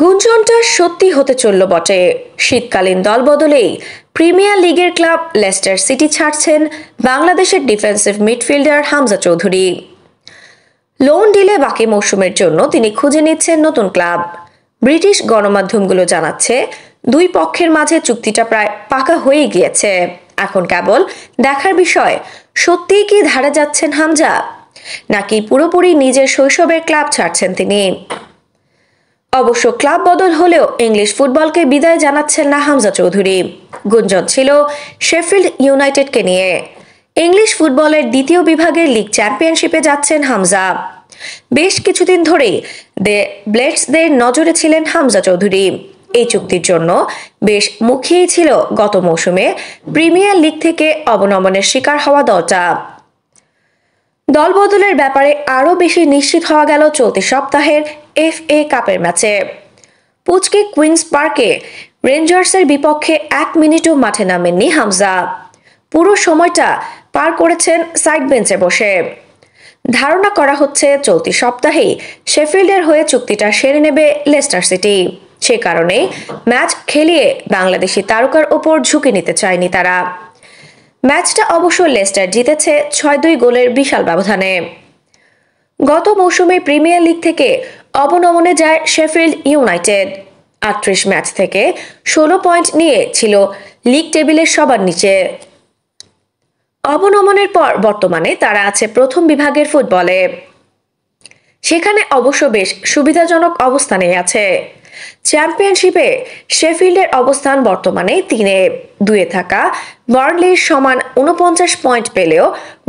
গুঞ্জনটা সত্যি হতে চলল বটে। শীতকালীন দল বদলেই প্রিমিয়ার লিগের ক্লাব লেস্টার সিটি ছাড়ছেন বাংলাদেশের defensive midfielder Hamza Chowdhury. Loan delay বাকি মৌসুমের জন্য তিনি খুঁজে নিচ্ছেন নতুন ক্লাব। ব্রিটিশ গণমাধ্যমগুলো জানাচ্ছে দুই পক্ষের মাঝে চুক্তিটা প্রায় পাকা হয়ে গিয়েছে। এখন কেবল দেখার বিষয়, সত্যিই কি ধারে যাচ্ছেন হামজা, নাকি পুরোপুরি নিজের শৈশবের ক্লাব ছাড়ছেন তিনি। অবশ্য ক্লাব বদল হলেও ইংলিশ ফুটবলকে বিদায় জানাচ্ছেন না হামজা চৌধুরী। গুঞ্জন ছিল শেফিল্ড ইউনাইটেডকে নিয়ে। ইংলিশ ফুটবলের দ্বিতীয় বিভাগের লিগ চ্যাম্পিয়নশিপে যাচ্ছেন হামজা। বেশ কিছুদিন ধরেই দ্য ব্লেডসদের নজরে ছিলেন হামজা চৌধুরী। এই চুক্তির জন্য বেশ মুখিয়েই ছিল গত মৌসুমে প্রিমিয়ার লিগ থেকে অবনমনের শিকার হওয়া দলটা। দল বদলের ব্যাপারে আরও বেশি নিশ্চিত হওয়া গেল চলতি সপ্তাহের FA কাপের ম্যাচে। পুচকে কুইন্স পার্কে রেঞ্জার্সের বিপক্ষে 1 মিনিটও মাঠে নামেননি হামজা। পুরো সময়টা পার করেছেন সাইড বেঞ্চে বসে। ধারণা করা হচ্ছে চলতি সপ্তাহেই শেফিল্ডের হয়ে চুক্তিটা সেরে নেবে লেস্টার সিটি। সে কারণে ম্যাচ খেলিয়ে বাংলাদেশি তারকার ওপর ঝুঁকি নিতে চায়নি তারা। ম্যাচটা অবশ্য লেস্টার জিতেছে 6-2 গোলের বিশাল ব্যবধানে। গত মৌসুমে প্রিমিয়ার লিগ থেকে অবনমনে যায় শেফিল্ড ইউনাইটেড। 38 ম্যাচ থেকে 16 পয়েন্ট নিয়ে ছিল লিগ টেবিলের সবার নিচে। অবনমনের পর বর্তমানে তারা আছে প্রথম বিভাগের ফুটবলে। সেখানে অবশ্য বেশ সুবিধাজনক অবস্থানে আছে। চ্যাম্পিয়নশিপে শেফিল্ডের অবস্থান বর্তমানে 3-2 থাকা বার্নলির সমান 49 পয়েন্ট পেলেও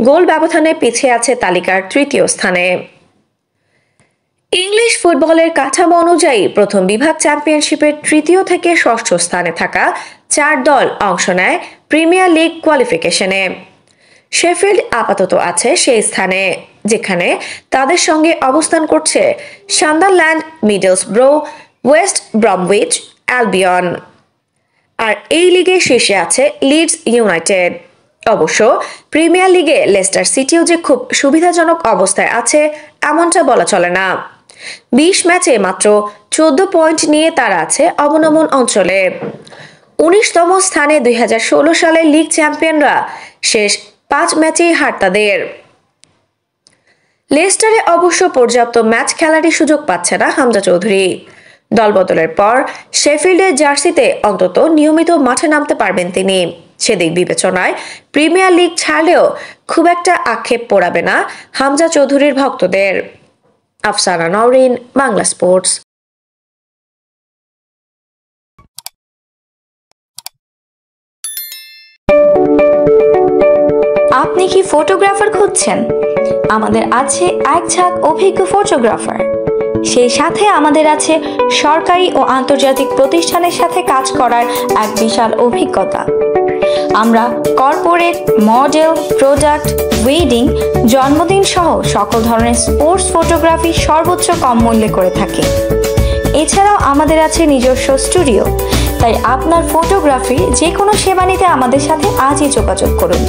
গোল ব্যবধানে পিছিয়ে আছে তালিকার তৃতীয় স্থানে। ইংলিশ ফুটবলের কাঠামো অনুযায়ী প্রথম বিভাগ চ্যাম্পিয়নশিপের তৃতীয় থেকে ষষ্ঠ স্থানে থাকা 4 দল অংশ নেয় প্রিমিয়ার লিগ কোয়ালিফিকেশনে। শেফিল্ড আপাতত আছে সেই স্থানে, যেখানে তাদের সঙ্গে অবস্থান করছে Sunderland, Middlesbrough, West Bromwich Albion. আর এই লিগে শীর্ষে আছে লিডস ইউনাইটেড। অবশ্য প্রিমিয়ার লিগে লেস্টার সিটিও যে খুব সুবিধাজনক অবস্থায় আছে এমনটা বলা চলে না। 20 ম্যাচে মাত্র 14 পয়েন্ট নিয়ে তারা আছে অবনমন অঞ্চলে। 19তম স্থানে 2016 সালের লিগ চ্যাম্পিয়নরা। শেষ 5 ম্যাচেই হার তাদের। লেস্টারে অবশ্য পর্যাপ্ত ম্যাচ খেলারই সুযোগ পাচ্ছে না হামজা চৌধুরী। দলবদলের পর শেফিল্ডের জার্সিতে অন্তত নিয়মিত মাঠে নামতে পারবেন তিনি। সেদিক বিবেচনায় প্রিমিয়ার লিগ ছাড়লেও খুব একটা আক্ষেপ পোড়াবে না হামজা চৌধুরীর ভক্তদের। আফসানা নওরিন, বাংলা স্পোর্টস। আপনি কি ফটোগ্রাফার খুঁজছেন? আমাদের আছে এক ঝাঁক অভিজ্ঞ ফটোগ্রাফার। সেই সাথে আমাদের আছে সরকারি ও আন্তর্জাতিক প্রতিষ্ঠানের সাথে কাজ করার এক বিশাল অভিজ্ঞতা। আমরা কর্পোরেট, মডেল, প্রোডাক্ট, ওয়েডিং, জন্মদিন সহ সকল ধরনের স্পোর্টস ফটোগ্রাফি সর্বোচ্চ কম মূল্যে করে থাকি। এছাড়াও আমাদের আছে নিজস্ব স্টুডিও। তাই আপনার ফটোগ্রাফির যে কোনো সেবা নিতে আমাদের সাথে আজই যোগাযোগ করুন।